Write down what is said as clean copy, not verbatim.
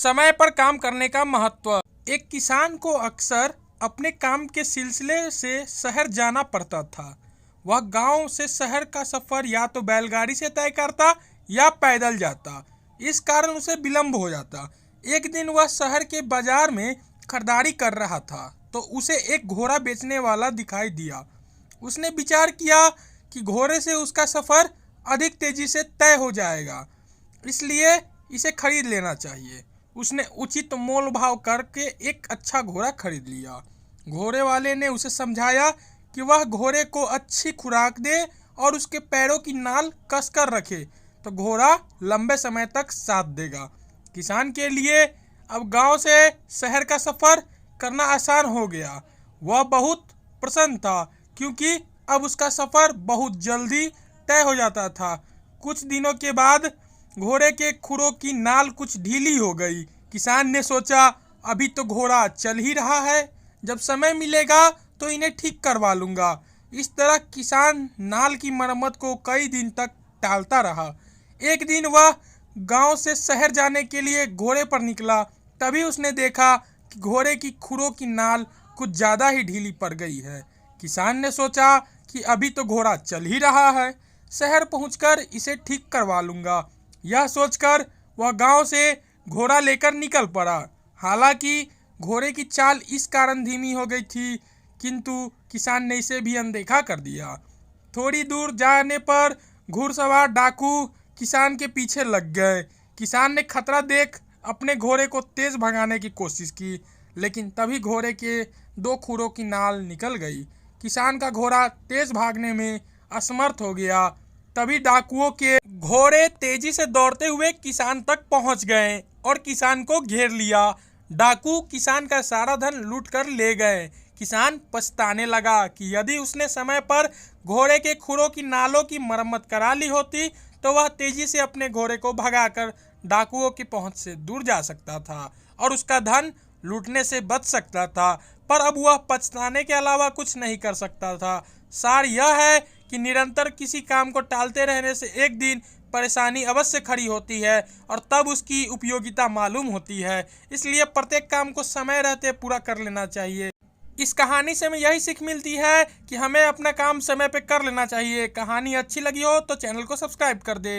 समय पर काम करने का महत्व। एक किसान को अक्सर अपने काम के सिलसिले से शहर जाना पड़ता था। वह गांव से शहर का सफर या तो बैलगाड़ी से तय करता या पैदल जाता। इस कारण उसे विलंब हो जाता। एक दिन वह शहर के बाजार में खरीदारी कर रहा था तो उसे एक घोड़ा बेचने वाला दिखाई दिया। उसने विचार किया कि घोड़े से उसका सफर अधिक तेजी से तय हो जाएगा, इसलिए इसे खरीद लेना चाहिए। उसने उचित मोल भाव करके एक अच्छा घोड़ा खरीद लिया। घोड़े वाले ने उसे समझाया कि वह घोड़े को अच्छी खुराक दे और उसके पैरों की नाल कसकर रखे तो घोड़ा लंबे समय तक साथ देगा। किसान के लिए अब गांव से शहर का सफर करना आसान हो गया। वह बहुत प्रसन्न था क्योंकि अब उसका सफर बहुत जल्दी तय हो जाता था। कुछ दिनों के बाद घोड़े के खुरों की नाल कुछ ढीली हो गई। किसान ने सोचा, अभी तो घोड़ा चल ही रहा है, जब समय मिलेगा तो इन्हें ठीक करवा लूंगा। इस तरह किसान नाल की मरम्मत को कई दिन तक टालता रहा। एक दिन वह गांव से शहर जाने के लिए घोड़े पर निकला। तभी उसने देखा कि घोड़े की खुरों की नाल कुछ ज़्यादा ही ढीली पड़ गई है। किसान ने सोचा कि अभी तो घोड़ा चल ही रहा है, शहर पहुंचकर इसे ठीक करवा लूंगा। यह सोचकर वह गांव से घोड़ा लेकर निकल पड़ा। हालांकि घोड़े की चाल इस कारण धीमी हो गई थी, किंतु किसान ने इसे भी अनदेखा कर दिया। थोड़ी दूर जाने पर घुड़सवार डाकू किसान के पीछे लग गए। किसान ने खतरा देख अपने घोड़े को तेज भगाने की कोशिश की, लेकिन तभी घोड़े के दो खुरों की नाल निकल गई। किसान का घोड़ा तेज भागने में असमर्थ हो गया। तभी डाकुओं के घोड़े तेजी से दौड़ते हुए किसान तक पहुंच गए और किसान को घेर लिया। डाकू किसान का सारा धन लूट कर ले गए। किसान पछताने लगा कि यदि उसने समय पर घोड़े के खुरों की नालों की मरम्मत करा ली होती तो वह तेजी से अपने घोड़े को भगाकर डाकुओं की पहुंच से दूर जा सकता था और उसका धन लूटने से बच सकता था। पर अब वह पछताने के अलावा कुछ नहीं कर सकता था। सार यह है कि निरंतर किसी काम को टालते रहने से एक दिन परेशानी अवश्य खड़ी होती है और तब उसकी उपयोगिता मालूम होती है। इसलिए प्रत्येक काम को समय रहते पूरा कर लेना चाहिए। इस कहानी से हमें यही सीख मिलती है कि हमें अपना काम समय पे कर लेना चाहिए। कहानी अच्छी लगी हो तो चैनल को सब्सक्राइब कर दे।